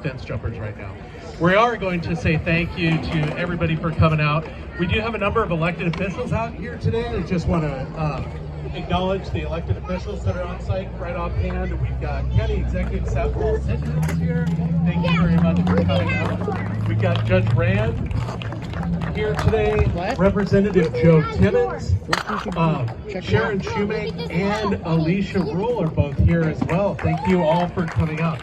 fence jumpers right now. We are going to say thank you to everybody for coming out. We do have a number of elected officials out here today. I just want to acknowledge the elected officials that are on site right offhand. We've got County Executive Seth Paul here. Thank you very much for coming out. We've got Judge Rand here today, Representative Joe Timmons, Sharon Shoemake, and Alicia Rule are both here as well. Thank you all for coming out.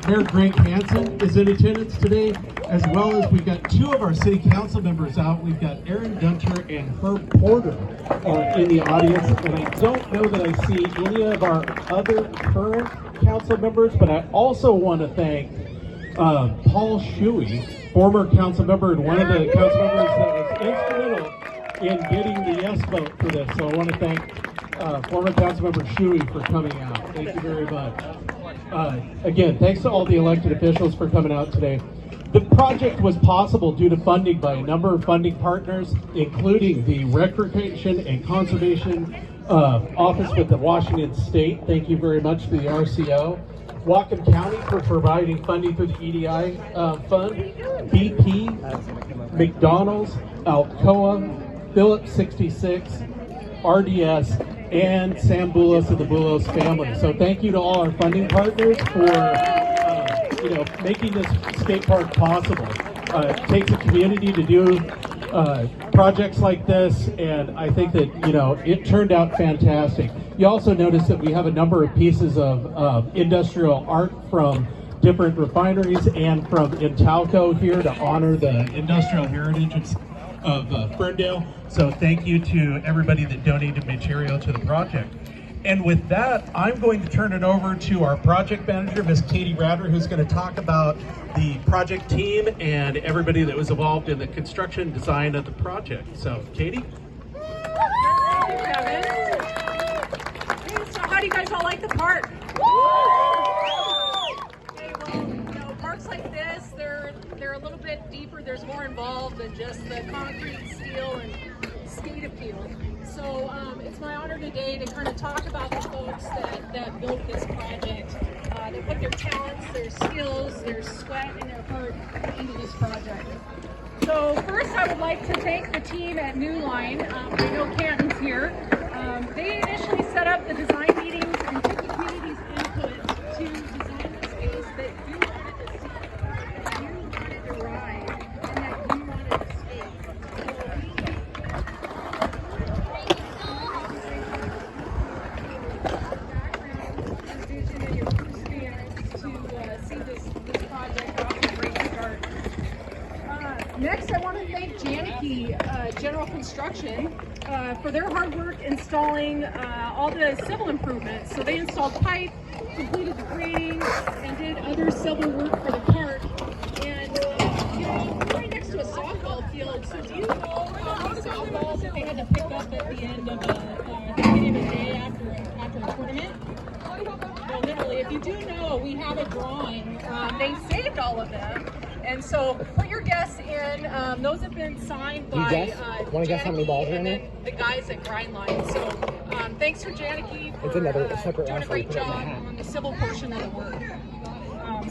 Mayor Greg Hansen is in attendance today, as well as we've got two of our city council members out. We've got Aaron Gunter and Herb Porter in the audience, and I don't know that I see any of our other current council members, but I also want to thank Paul Shuey, former council member and one of the council members that was instrumental in getting the yes vote for this. So I want to thank former council member Shuey for coming out. Thank you very much. Again, thanks to all the elected officials for coming out today. The project was possible due to funding by a number of funding partners, including the Recreation and Conservation Office with the Washington State. Thank you very much to the RCO. Whatcom County for providing funding through the EDI fund. BP, McDonald's, Alcoa, Phillips 66, RDS, and Sam Boulos of the Boulos family. So thank you to all our funding partners for making this skate park possible. It takes a community to do projects like this, and I think that it turned out fantastic. You also notice that we have a number of pieces of industrial art from different refineries and from Intalco here to honor the industrial heritage of Ferndale. So thank you to everybody that donated material to the project. And with that, I'm going to turn it over to our project manager, Miss Katie Ratter, who's going to talk about the project team and everybody that was involved in the construction design of the project. So, Katie? Thank you, Kevin. Hey, so how do you guys all like the park? Okay, well, parks like this, they're a little bit deeper. There's more involved than just the concrete, steel, and skate appeal. So it's my honor today to kind of talk about the folks that built this project. They put their talents, their skills, their sweat, and their heart into this project. So first I would like to thank the team at New Line. I know Canton's here. They initially set up the design meetings and took the community's input to design the space that you wanted to see, that you wanted to ride, and that you wanted to skate. Next, I want to thank Janicki General Construction for their hard work installing all the civil improvements. So they installed pipe, completed the grading, and did other civil work for the park. And we're right next to a softball field. So do you know how many softballs that they had to pick up at the end of the beginning of the day after a tournament? Well, literally, if you do know, we have a drawing. They saved all of them. And so put your guess in. Those have been signed by Want to guess how many balls are in it? the guys at Grindline. So thanks for Janicki for separate doing a great job on the civil portion of the work.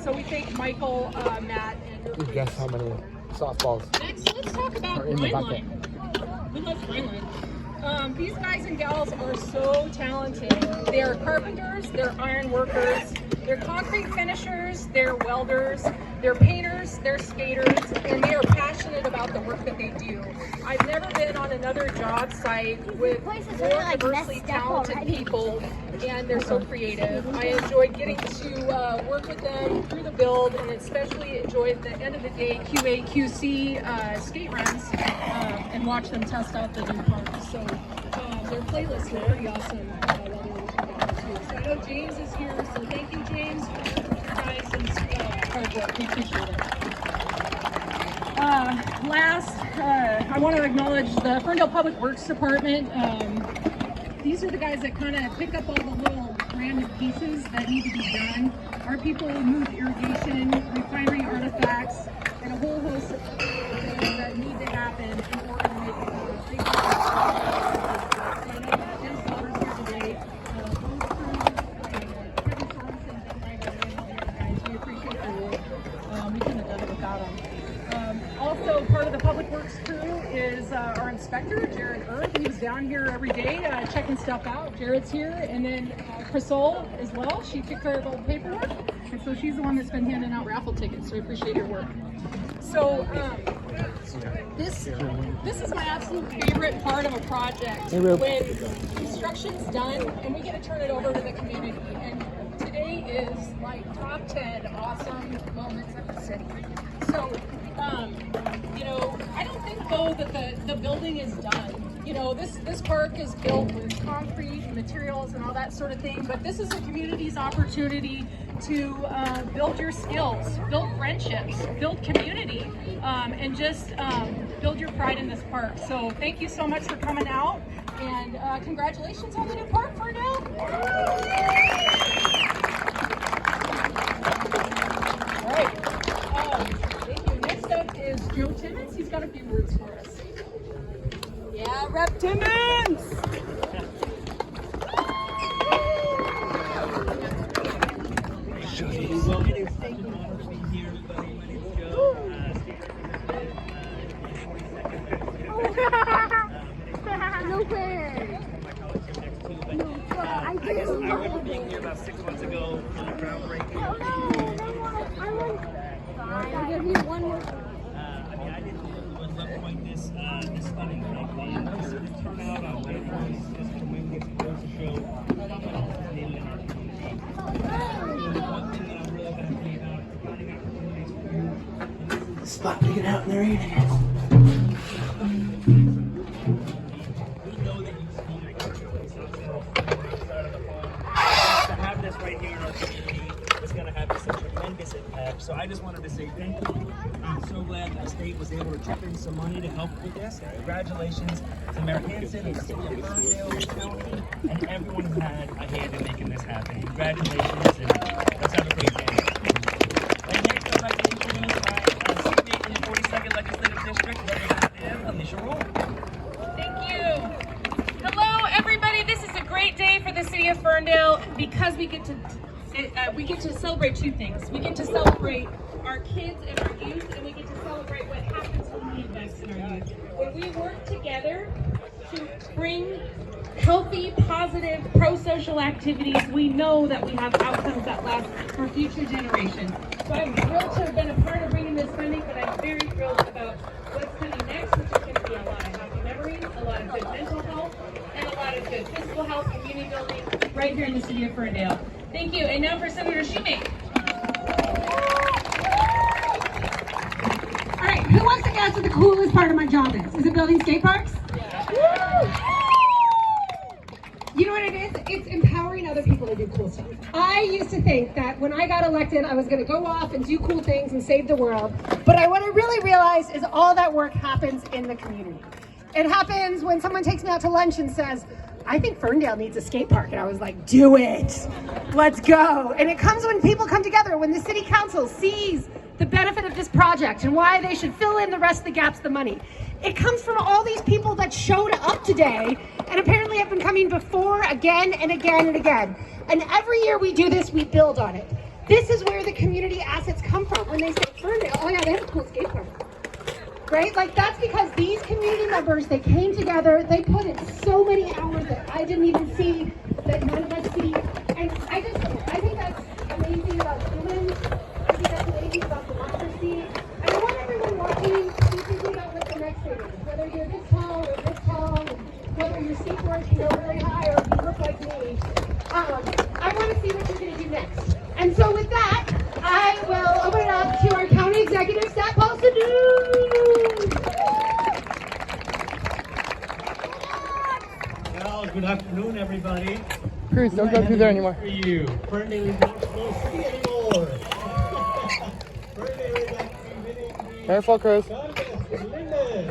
So we thank Michael, Matt, and You guess how many softballs next, let's talk about are in the bucket. Grindline. We love Grindline. These guys and gals are so talented. They're carpenters, they're iron workers, they're concrete finishers, they're welders, they're painters, they're skaters, and they are passionate about the work that they do. I've never been on another job site with more diversely talented people, and they're so creative. I enjoyed getting to work with them through the build, and especially enjoyed the end of the day QA QC skate runs and watch them test out the new parts. So their playlists are pretty awesome while they were working on it too. So I know James is here, so thank you, James, for your guys and hard work. We appreciate it. Last, I want to acknowledge the Ferndale Public Works Department. These are the guys that kind of pick up all the little random pieces that need to be done. Our people move irrigation, refinery artifacts, and a whole host of things that need to happen in order to make it work. So I know that Jim Slaughter's here today. Kevin Thompson, Ben Ryder, and all the other guys. We appreciate their work. Metalworks crew is our inspector, Jared Erb. He's down here every day checking stuff out. Jared's here, and then Crisol as well. She took care of all the paperwork, and so she's the one that's been handing out raffle tickets. So we appreciate your work. So this is my absolute favorite part of a project, when construction's done and we get to turn it over to the community. And today is like top 10 awesome moments of the city. So, you know, I don't think though that the building is done. You know, this park is built with concrete materials and all that sort of thing, but this is the community's opportunity to build your skills, build friendships, build community, and just build your pride in this park. So thank you so much for coming out, and congratulations on the new park, Ferndale. All right. Thank you. Next up is Joe Timmons. He's got a few words for us. Yeah, Rep Timmons! No way. I remember being here about 6 months ago for the groundbreaking. Oh no, I'll give you one more. I mean, I didn't know it was up quite this stunning, frankly. And to see the turnout on Wednesday is just tremendous. It goes to show how much is needed in our community. And one thing that I'm really happy about is finding opportunities for you. Spot to get out in there eating. We know that you see the to have this right here in our community is going to have such a tremendous impact. So I just wanted to say thank you. I'm so glad that the state was able to chip in some money to help with this. Congratulations to Mayor Hanson, the city of Ferndale, the county, and everyone who had a hand in making this happen. Congratulations, and let's have a great day. And next, I'd like to introduce my seatmate in the 42nd Legislative District, Representative Alicia Roll. Thank you. Hello, everybody. This is a great day for the city of Ferndale because we get to celebrate two things. We get to celebrate our kids and our youth, and we get to celebrate what happens when we invest in our youth. When we work together to bring healthy, positive, pro-social activities, we know that we have outcomes that last for future generations. So I'm thrilled to have been a part of bringing this funding, but I'm very thrilled about what's coming next, which is going to be a lot of happy memories, a lot of good mental health, and a lot of good physical health, community building right here in the city of Ferndale. Thank you. And now for Senator Shoemake. All right, who wants to guess what the coolest part of my job is? Is it building skate parks? You know what it is? It's empowering other people to do cool stuff. I used to think that when I got elected, I was going to go off and do cool things and save the world. But what I really realized is all that work happens in the community. It happens when someone takes me out to lunch and says, I think Ferndale needs a skate park. And I was like, do it. Let's go. And it comes when people come together, when the city council sees the benefit of this project and why they should fill in the rest of the gaps, the money. It comes from all these people that showed up today and apparently have been coming before again and again and again. And every year we do this, we build on it. This is where the community assets come from. When they say Ferndale, oh yeah, they have a cool skate park. Right? Like that's because these community members, they came together, they put in so many hours that I didn't even see, that none of us see. And I think that's amazing about humans. I think that's amazing about democracy. And I want everyone watching to be thinking about what the next thing is. Whether you're this tall or this tall, whether your skateboard can go very high or if you look like me. I want to see what you're going to do next. And so with that, I will open it up to our county executive, Sk8Park. Well, good afternoon, everybody. Cruz, don't go through there anymore. For you, Ferndale is not supposed to be anymore. Ferndale is actually winning the Careful, Cruz. contest with Linden.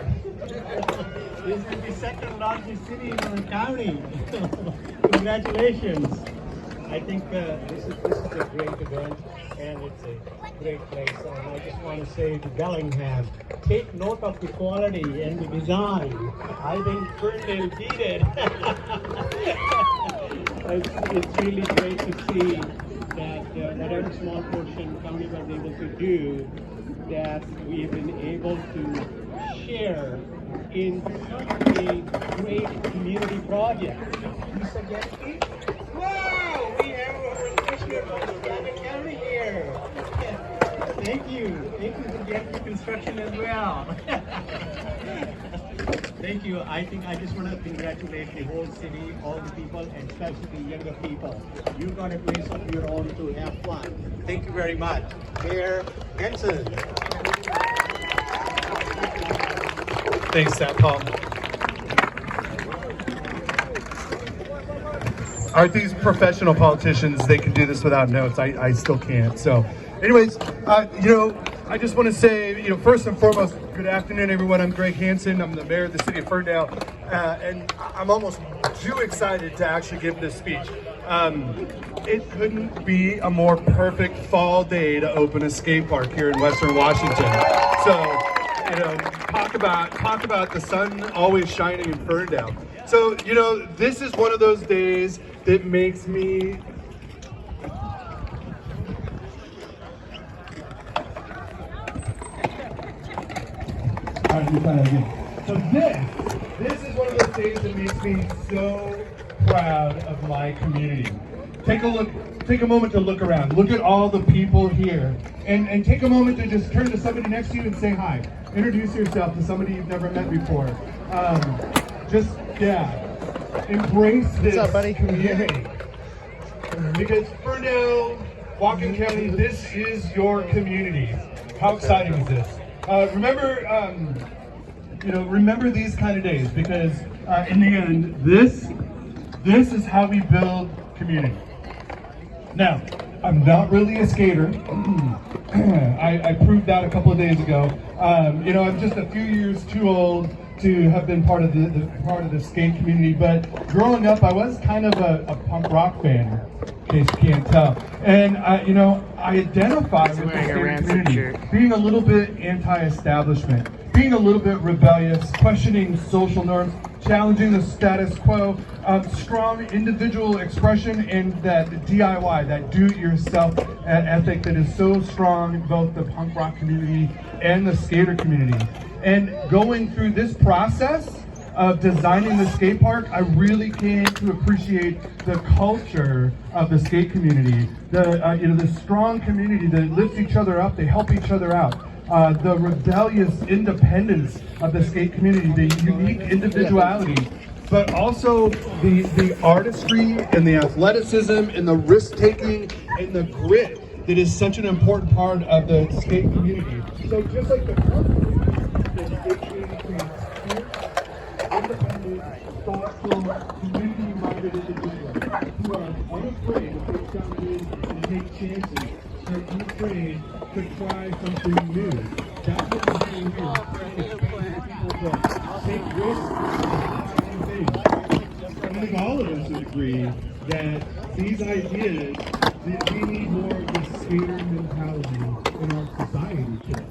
This is the second largest city in our county. Congratulations. I think this is a great event and it's a great place. And I just want to say to Bellingham, take note of the quality and the design. I think Ferndale beat it. It's really great to see that whatever small portion county was able to do, that we've been able to share in a great community project. Mr. Gatsby? Wow, we have our commissioner from Sk8Park County here. Thank you for Gatsby Construction as well. Thank you. I think I just want to congratulate the whole city, all the people, and especially the younger people. You got a place of your own to have fun. Thank you very much. Mayor Henson. Thanks, Paul. Aren't these professional politicians? They can do this without notes. I still can't. So, anyways, I just want to say, first and foremost, good afternoon, everyone. I'm Greg Hansen. I'm the mayor of the city of Ferndale, and I'm almost too excited to actually give this speech. It couldn't be a more perfect fall day to open a skate park here in Western Washington. So, talk about the sun always shining in Ferndale. So, this is one of those days that makes me So this is one of those days that makes me so proud of my community. Take a moment to look around. Look at all the people here. And take a moment to just turn to somebody next to you and say hi. Introduce yourself to somebody you've never met before. Embrace this community. Because Ferndale, Whatcom County, this is your community. How exciting is this? Remember these kind of days, because in the end, this is how we build community. Now, I'm not really a skater. I proved that a couple of days ago. I'm just a few years too old to have been part of the skate community. But growing up, I was kind of a punk rock fan, in case you can't tell. And I identify with the skate community, being a little bit anti-establishment, being a little bit rebellious, questioning social norms, challenging the status quo, strong individual expression, and that DIY, that do-it-yourself ethic that is so strong in both the punk rock community and the skater community. And going through this process of designing the skate park, I really came to appreciate the culture of the skate community, the strong community that lifts each other up, they help each other out. The rebellious independence of the skate community, the unique individuality, but also the artistry and the athleticism and the risk-taking and the grit that is such an important part of the skate community. So just like the skate community creates independent, thoughtful, community-minded individuals who are unafraid to take challenges and take chances. They're unafraid to try something new. That's what we're doing here. People to take risks and things. I think all of us would agree that these ideas, that we need more of this skater mentality in our society today.